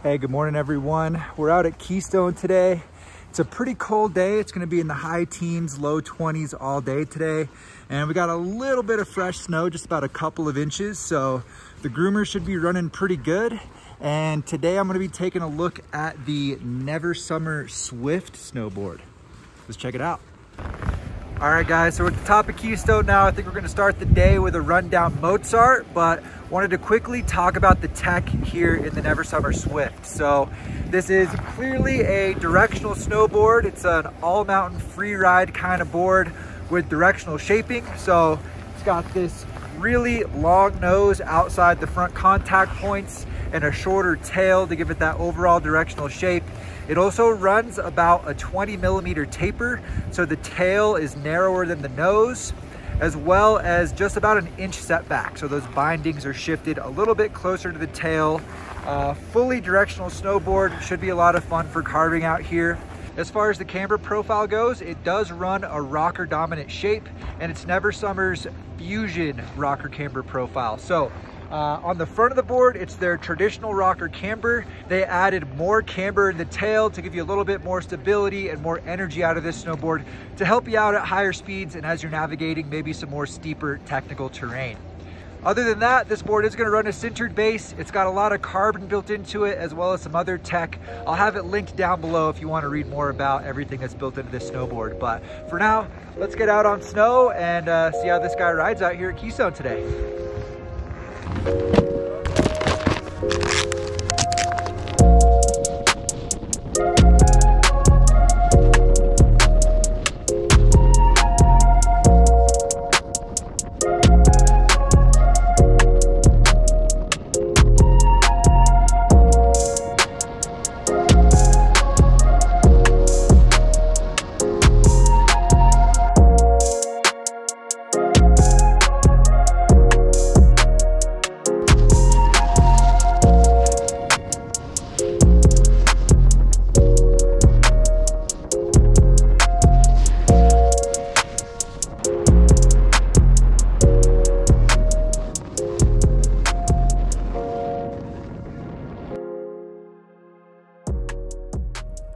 Hey, good morning everyone. We're out at Keystone today. It's a pretty cold day. It's gonna be in the high teens, low 20s all day today. And we got a little bit of fresh snow, just about a couple of inches. So the groomer should be running pretty good. And today I'm gonna be taking a look at the Never Summer Swift snowboard. Let's check it out. All right guys, so we're at the top of Keystone now. I think we're gonna start the day with a rundown Mozart, but wanted to quickly talk about the tech here in the Never Summer Swift. So this is clearly a directional snowboard. It's an all mountain free ride kind of board with directional shaping. So it's got this really long nose outside the front contact points and a shorter tail to give it that overall directional shape. It also runs about a 20mm taper, so the tail is narrower than the nose, as well as just about an inch setback. So those bindings are shifted a little bit closer to the tail. Fully directional snowboard, should be a lot of fun for carving out here. As far as the camber profile goes, it does run a rocker dominant shape, and it's Never Summer's Fusion rocker camber profile. So on the front of the board, it's their traditional rocker camber. They added more camber in the tail to give you a little bit more stability and more energy out of this snowboard to help you out at higher speeds and as you're navigating maybe some more steeper technical terrain. Other than that, this board is gonna run a sintered base. It's got a lot of carbon built into it, as well as some other tech. I'll have it linked down below if you wanna read more about everything that's built into this snowboard. But for now, let's get out on snow and see how this guy rides out here at Keystone today.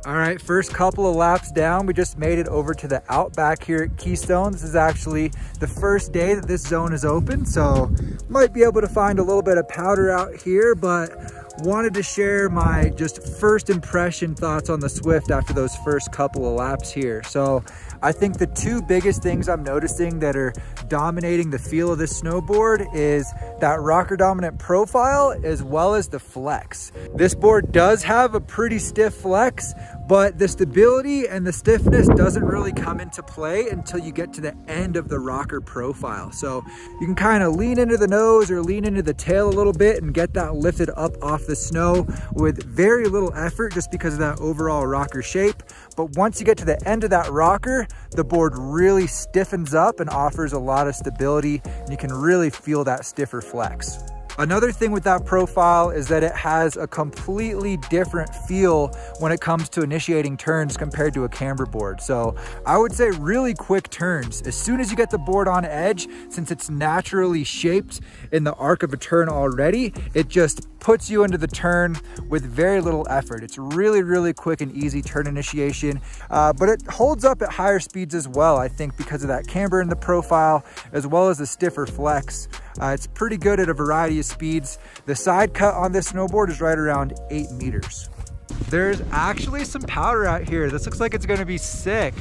All right, first couple of laps down, we just made it over to the Outback here at Keystone. This is actually the first day that this zone is open, so might be able to find a little bit of powder out here, but wanted to share my just first impression thoughts on the Swift after those first couple of laps here. So I think the two biggest things I'm noticing that are dominating the feel of this snowboard is that rocker dominant profile as well as the flex. This board does have a pretty stiff flex, but the stability and the stiffness doesn't really come into play until you get to the end of the rocker profile. So you can kind of lean into the nose or lean into the tail a little bit and get that lifted up off the snow with very little effort just because of that overall rocker shape. But once you get to the end of that rocker, the board really stiffens up and offers a lot of stability, and you can really feel that stiffer flex. Another thing with that profile is that it has a completely different feel when it comes to initiating turns compared to a camber board. So I would say really quick turns. As soon as you get the board on edge, since it's naturally shaped in the arc of a turn already, it just puts you into the turn with very little effort. It's really quick and easy turn initiation, but it holds up at higher speeds as well, I think, because of that camber in the profile, as well as the stiffer flex. It's pretty good at a variety of speeds. The side cut on this snowboard is right around 8 meters. There's actually some powder out here. This looks like it's gonna be sick.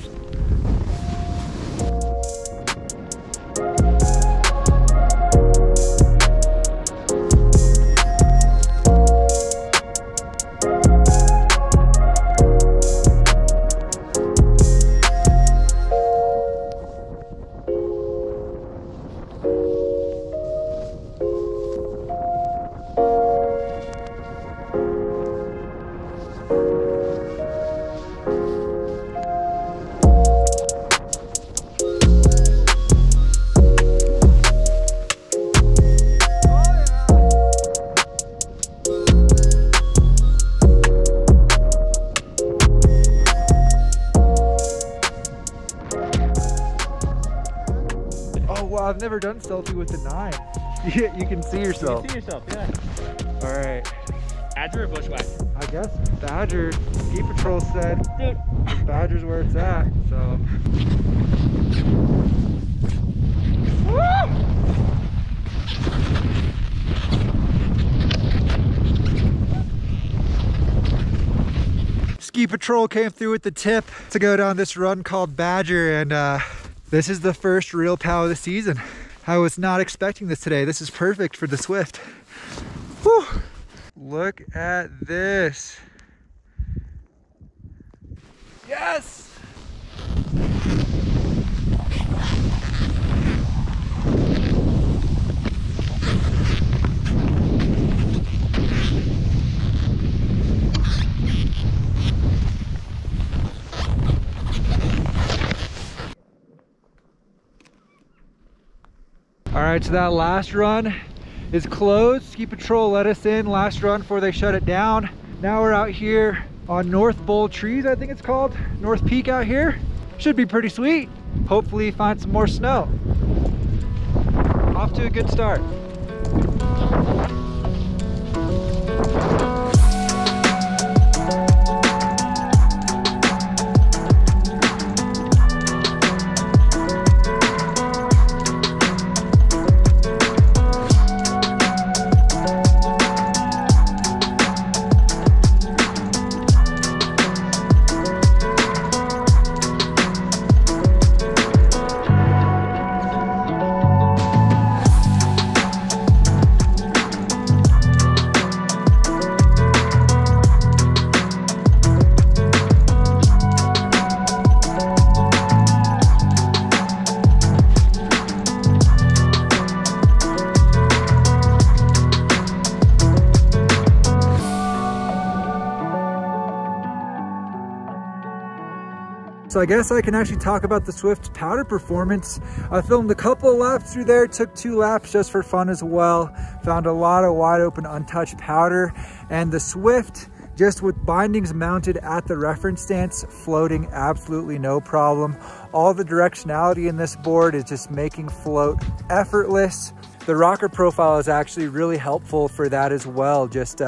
Well, I've never done selfie with the 9. You can see yourself. You can see yourself, yeah. All right. Badger or bushwhack? I guess Badger. Ski Patrol said Dude. Badger's where it's at, so. Woo! Ski Patrol came through with the tip to go down this run called Badger, and this is the first real POW of the season. I was not expecting this today. This is perfect for the Swift. Whew. Look at this. Yes! All right, so that last run is closed. Ski Patrol let us in last run before they shut it down. Now we're out here on North Bowl Trees, I think it's called. North Peak out here. Should be pretty sweet. Hopefully find some more snow. Off to a good start. So I guess I can actually talk about the Swift's powder performance. I filmed a couple of laps through there, took 2 laps just for fun as well. Found a lot of wide open untouched powder, and the Swift, just with bindings mounted at the reference stance, floating absolutely no problem. All the directionality in this board is just making float effortless. The rocker profile is actually really helpful for that as well, just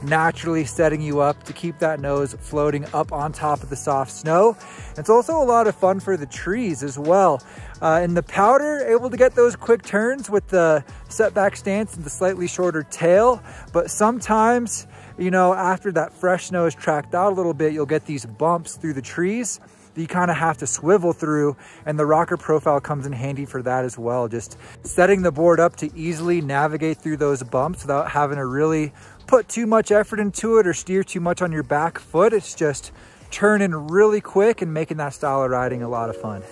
naturally setting you up to keep that nose floating up on top of the soft snow. It's also a lot of fun for the trees as well. In the powder, able to get those quick turns with the setback stance and the slightly shorter tail, but sometimes, you know, after that fresh snow is tracked out a little bit, you'll get these bumps through the trees that you kind of have to swivel through, and the rocker profile comes in handy for that as well. Just setting the board up to easily navigate through those bumps without having to really put too much effort into it or steer too much on your back foot. It's just turning really quick and making that style of riding a lot of fun.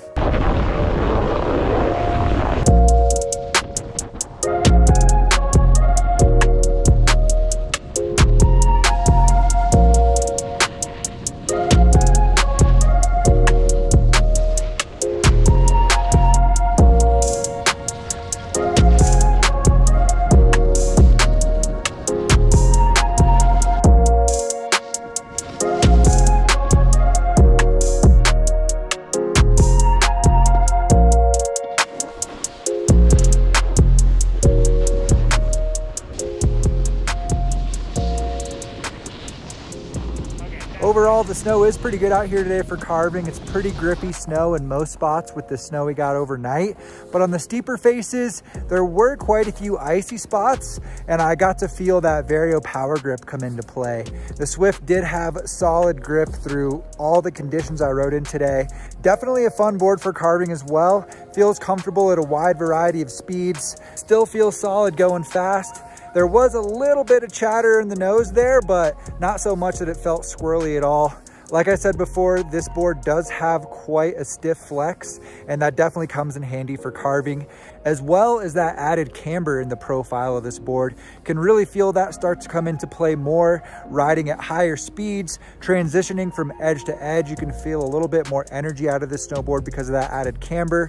Overall, the snow is pretty good out here today for carving. It's pretty grippy snow in most spots with the snow we got overnight. But on the steeper faces, there were quite a few icy spots, and I got to feel that Vario power grip come into play. The Swift did have solid grip through all the conditions I rode in today. Definitely a fun board for carving as well. Feels comfortable at a wide variety of speeds. Still feels solid going fast. There was a little bit of chatter in the nose there, but not so much that it felt squirrely at all. Like I said before, this board does have quite a stiff flex, and that definitely comes in handy for carving, as well as that added camber in the profile of this board. Can really feel that start to come into play more, riding at higher speeds, transitioning from edge to edge. You can feel a little bit more energy out of this snowboard because of that added camber,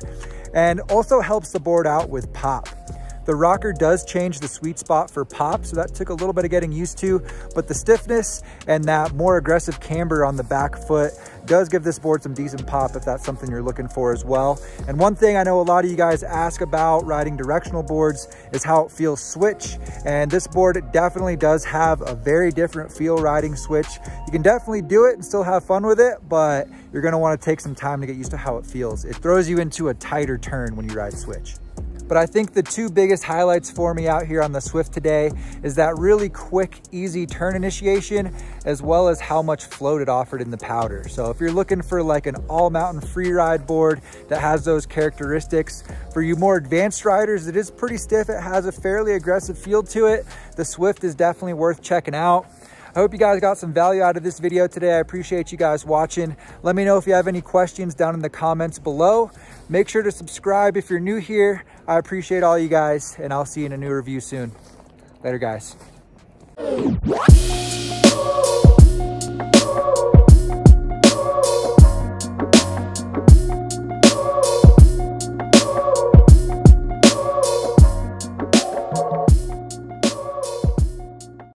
and also helps the board out with pop. The rocker does change the sweet spot for pop, so that took a little bit of getting used to, but the stiffness and that more aggressive camber on the back foot does give this board some decent pop if that's something you're looking for as well. And one thing I know a lot of you guys ask about riding directional boards is how it feels switch. And this board definitely does have a very different feel riding switch. You can definitely do it and still have fun with it, but you're gonna wanna take some time to get used to how it feels. It throws you into a tighter turn when you ride switch. But I think the two biggest highlights for me out here on the Swift today is that really quick, easy turn initiation, as well as how much float it offered in the powder. So if you're looking for like an all mountain free ride board that has those characteristics, for you more advanced riders, it is pretty stiff. It has a fairly aggressive feel to it. The Swift is definitely worth checking out. I hope you guys got some value out of this video today. I appreciate you guys watching. Let me know if you have any questions down in the comments below. Make sure to subscribe if you're new here. I appreciate all you guys, and I'll see you in a new review soon. Later, guys.